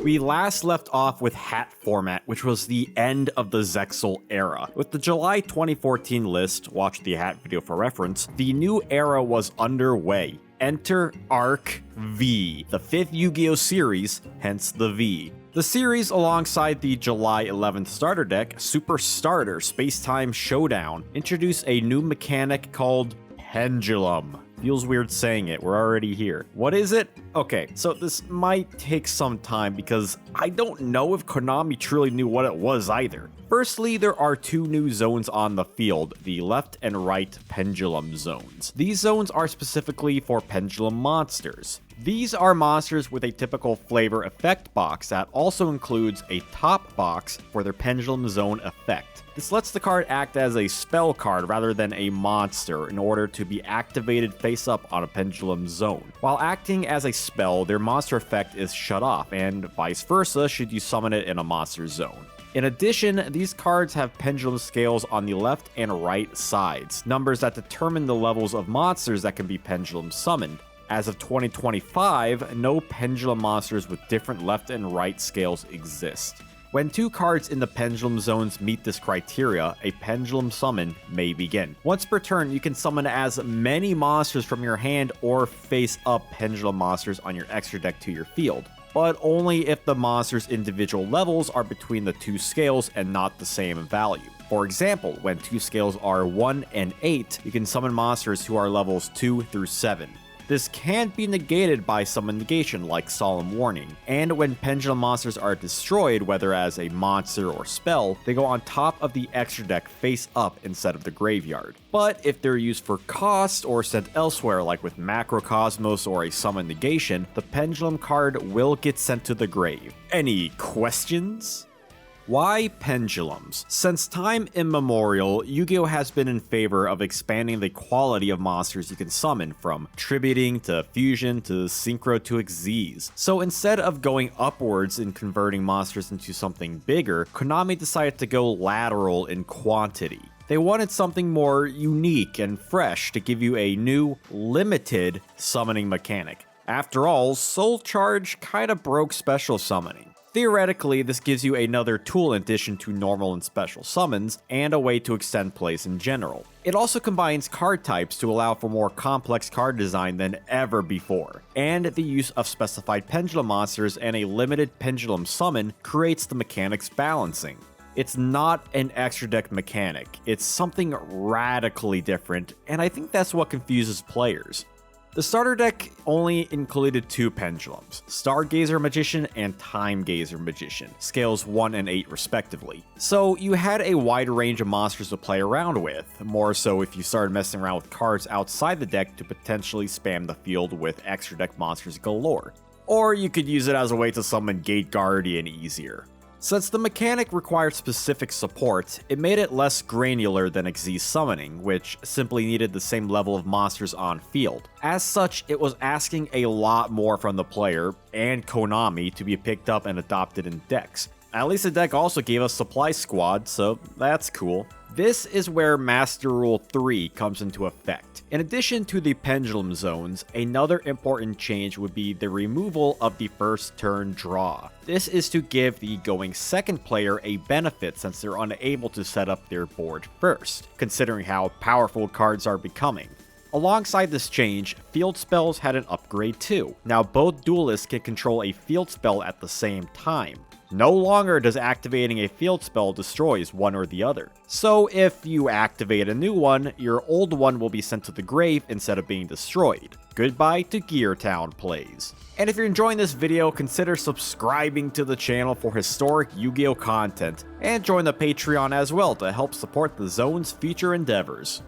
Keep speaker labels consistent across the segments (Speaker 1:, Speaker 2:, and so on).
Speaker 1: We last left off with hat format, which was the end of the Zexal era. With the July 2014 list, watch the hat video for reference, the new era was underway. Enter Arc V, the 5th Yu-Gi-Oh series, hence the V. The series, alongside the July 11th starter deck, Super Starter Space-Time Showdown, introduced a new mechanic called Pendulum. Feels weird saying it, we're already here. What is it? Okay, so this might take some time because I don't know if Konami truly knew what it was either. Firstly, there are two new zones on the field, the left and right pendulum zones. These zones are specifically for pendulum monsters. These are monsters with a typical flavor effect box that also includes a top box for their pendulum zone effect. This lets the card act as a spell card rather than a monster in order to be activated face up on a pendulum zone. While acting as a spell, their monster effect is shut off, and vice versa should you summon it in a monster zone. In addition, these cards have pendulum scales on the left and right sides, numbers that determine the levels of monsters that can be pendulum summoned. As of 2025, no pendulum monsters with different left and right scales exist. When two cards in the pendulum zones meet this criteria, a pendulum summon may begin. Once per turn, you can summon as many monsters from your hand or face up pendulum monsters on your extra deck to your field, but only if the monster's individual levels are between the two scales and not the same value. For example, when two scales are 1 and 8, you can summon monsters who are levels 2 through 7. This can't be negated by summon negation like Solemn Warning, and when pendulum monsters are destroyed, whether as a monster or spell, they go on top of the extra deck face up instead of the graveyard. But if they're used for cost or sent elsewhere like with Macrocosmos or a summon negation, the pendulum card will get sent to the grave. Any questions? Why pendulums? Since time immemorial, Yu-Gi-Oh has been in favor of expanding the quality of monsters you can summon, from tributing to fusion to synchro to Xyz. So instead of going upwards and converting monsters into something bigger, Konami decided to go lateral in quantity. They wanted something more unique and fresh to give you a new, limited summoning mechanic. After all, Soul Charge kinda broke special summoning. Theoretically, this gives you another tool in addition to normal and special summons, and a way to extend plays in general. It also combines card types to allow for more complex card design than ever before, and the use of specified pendulum monsters and a limited pendulum summon creates the mechanic's balancing. It's not an extra deck mechanic, it's something radically different, and I think that's what confuses players. The starter deck only included two pendulums, Stargazer Magician and Time Gazer Magician, scales 1 and 8 respectively. So you had a wide range of monsters to play around with, more so if you started messing around with cards outside the deck to potentially spam the field with extra deck monsters galore. Or you could use it as a way to summon Gate Guardian easier. Since the mechanic required specific support, it made it less granular than Xyz summoning, which simply needed the same level of monsters on field. As such, it was asking a lot more from the player, and Konami, to be picked up and adopted in decks. At least the deck also gave us Supply Squad, so that's cool. This is where Master Rule 3 comes into effect. In addition to the pendulum zones, another important change would be the removal of the first turn draw. This is to give the going second player a benefit since they're unable to set up their board first, considering how powerful cards are becoming. Alongside this change, field spells had an upgrade too. Now both duelists can control a field spell at the same time. No longer does activating a field spell destroys one or the other. So if you activate a new one, your old one will be sent to the grave instead of being destroyed. Goodbye to Gear Town plays. And if you're enjoying this video, consider subscribing to the channel for historic Yu-Gi-Oh content, and join the Patreon as well to help support the zone's future endeavors.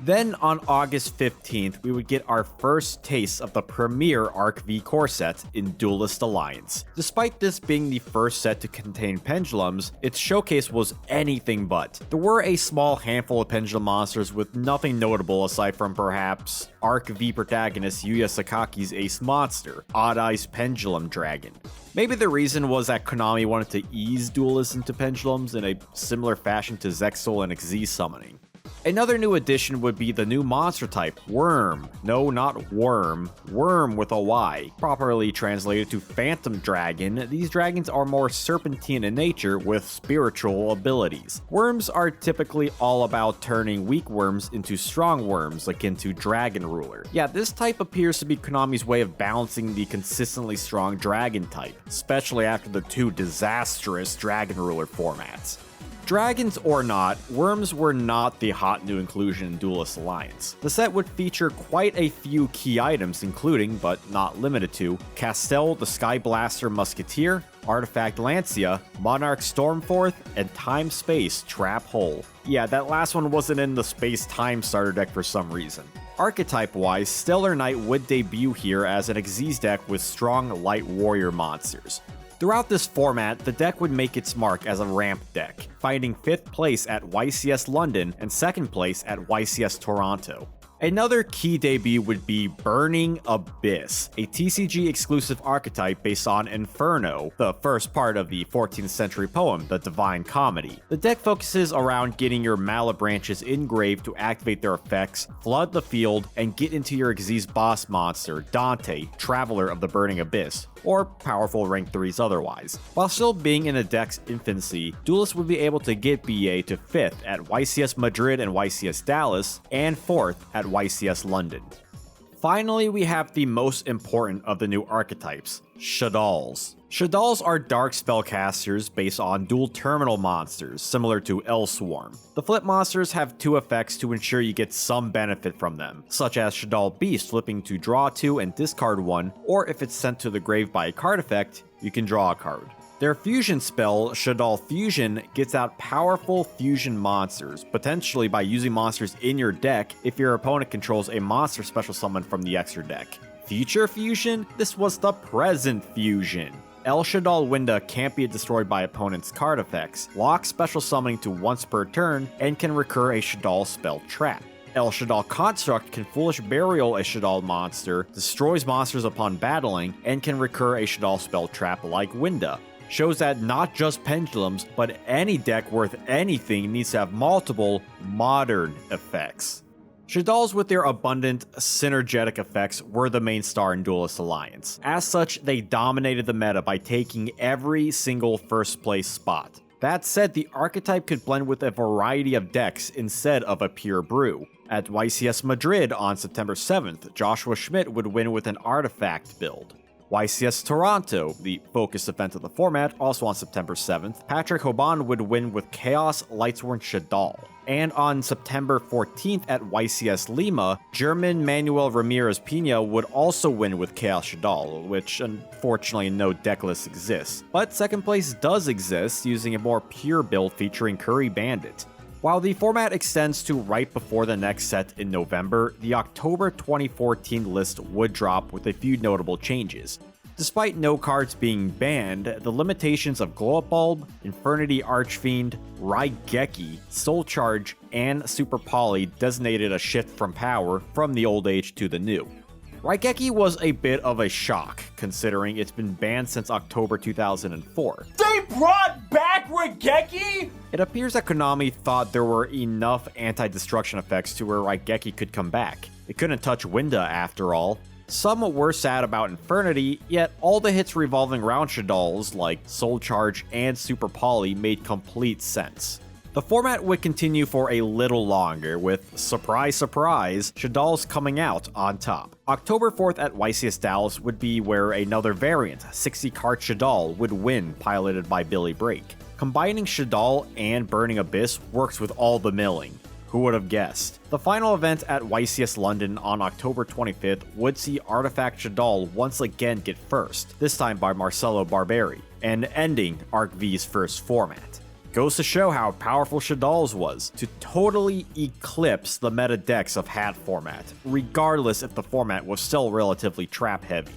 Speaker 1: Then on August 15th, we would get our first taste of the premier Arc V core set in Duelist Alliance. Despite this being the first set to contain pendulums, its showcase was anything but. There were a small handful of pendulum monsters with nothing notable aside from perhaps Arc V protagonist Yuya Sakaki's ace monster, Odd Eye's Pendulum Dragon. Maybe the reason was that Konami wanted to ease duelists into pendulums in a similar fashion to Zexal and Xyz summoning. Another new addition would be the new monster type, Worm. No, not Worm. Worm with a Y. Properly translated to Phantom Dragon, these dragons are more serpentine in nature with spiritual abilities. Worms are typically all about turning weak worms into strong worms, akin to Dragon Ruler. Yeah, this type appears to be Konami's way of balancing the consistently strong dragon type, especially after the two disastrous Dragon Ruler formats. Dragons or not, worms were not the hot new inclusion in Duelist Alliance. The set would feature quite a few key items, including, but not limited to, Castel the Sky Blaster Musketeer, Artifact Lancia, Monarch Stormforth, and Time Space Trap Hole. Yeah, that last one wasn't in the Space Time starter deck for some reason. Archetype-wise, Stellar Knight would debut here as an Xyz deck with strong Light Warrior monsters. Throughout this format, the deck would make its mark as a ramp deck, finding 5th place at YCS London and 2nd place at YCS Toronto. Another key debut would be Burning Abyss, a TCG exclusive archetype based on Inferno, the first part of the 14th century poem, The Divine Comedy. The deck focuses around getting your Mala branches engraved to activate their effects, flood the field, and get into your Xyz boss monster, Dante, Traveler of the Burning Abyss, or powerful rank 3s otherwise. While still being in the deck's infancy, Duelists would be able to get BA to 5th at YCS Madrid and YCS Dallas, and 4th at YCS London. Finally, we have the most important of the new archetypes, Shaddolls. Shaddolls are dark spellcasters based on dual terminal monsters, similar to Elswarm. The flip monsters have 2 effects to ensure you get some benefit from them, such as Shaddol Beast flipping to draw 2 and discard 1, or if it's sent to the grave by a card effect, you can draw a card. Their fusion spell, Shaddol Fusion, gets out powerful fusion monsters, potentially by using monsters in your deck if your opponent controls a monster special summon from the extra deck. Future Fusion? This was the present Fusion. El Shaddol Winda can't be destroyed by opponent's card effects, locks special summoning to once per turn, and can recur a Shaddol spell trap. El Shaddol Construct can Foolish Burial a Shaddol monster, destroys monsters upon battling, and can recur a Shaddol spell trap like Winda. Shows that not just Pendulums, but any deck worth anything needs to have multiple modern effects. Shaddolls with their abundant, synergetic effects were the main star in Duelist Alliance. As such, they dominated the meta by taking every single first place spot. That said, the archetype could blend with a variety of decks instead of a pure brew. At YCS Madrid on September 7th, Joshua Schmidt would win with an artifact build. YCS Toronto, the focus event of the format, also on September 7th, Patrick Hoban would win with Chaos Lightsworn Shaddol. And on September 14th at YCS Lima, German Manuel Ramirez Pina would also win with Chaos Shaddol, which unfortunately no deck list exists. But second place does exist, using a more pure build featuring Curry Bandit. While the format extends to right before the next set in November, the October 2014 list would drop with a few notable changes. Despite no cards being banned, the limitations of Glow Up Bulb, Infernity Archfiend, Raigeki, Soul Charge, and Super Poly designated a shift from power from the old age to the new. Raigeki was a bit of a shock, considering it's been banned since October 2004.
Speaker 2: They brought back Raigeki?!
Speaker 1: It appears that Konami thought there were enough anti-destruction effects to where Raigeki could come back. It couldn't touch Winda after all. Some were sad about Infernity, yet all the hits revolving around Shaddolls, like Soul Charge and Super Poly, made complete sense. The format would continue for a little longer, with, surprise surprise, Shaddolls coming out on top. October 4th at YCS Dallas would be where another variant, 60-card Shaddol, would win, piloted by Billy Brake. Combining Shaddol and Burning Abyss works with all the milling. Who would have guessed? The final event at YCS London on October 25th would see Artifact Shaddol once again get first, this time by Marcelo Barberi, and ending Arc V's first format. Goes to show how powerful Shaddolls was, to totally eclipse the meta decks of Hat format, regardless if the format was still relatively trap heavy.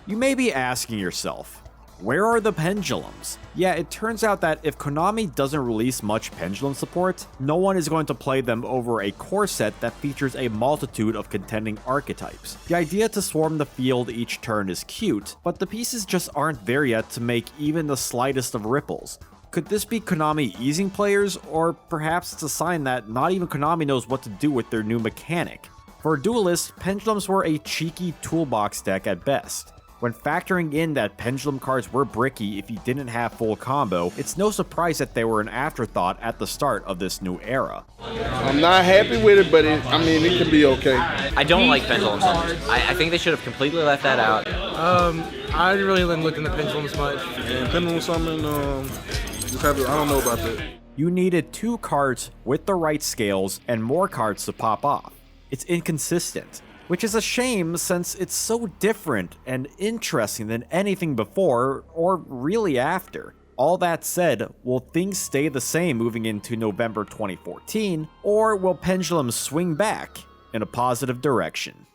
Speaker 1: You may be asking yourself, where are the Pendulums? Yeah, it turns out that if Konami doesn't release much Pendulum support, no one is going to play them over a core set that features a multitude of contending archetypes. The idea to swarm the field each turn is cute, but the pieces just aren't there yet to make even the slightest of ripples. Could this be Konami easing players, or perhaps it's a sign that not even Konami knows what to do with their new mechanic? For duelists, Pendulums were a cheeky toolbox deck at best. When factoring in that Pendulum cards were bricky if you didn't have full combo, it's no surprise that they were an afterthought at the start of this new era.
Speaker 3: I'm not happy with it, but it can be okay.
Speaker 4: I don't like Pendulum summons. I think they should have completely left that out.
Speaker 5: I really didn't look into Pendulums much.
Speaker 3: And Pendulum summon, I don't know about that.
Speaker 1: You needed 2 cards with the right scales and more cards to pop off. It's inconsistent, which is a shame since it's so different and interesting than anything before or really after. All that said, will things stay the same moving into November 2014, or will Pendulum swing back in a positive direction?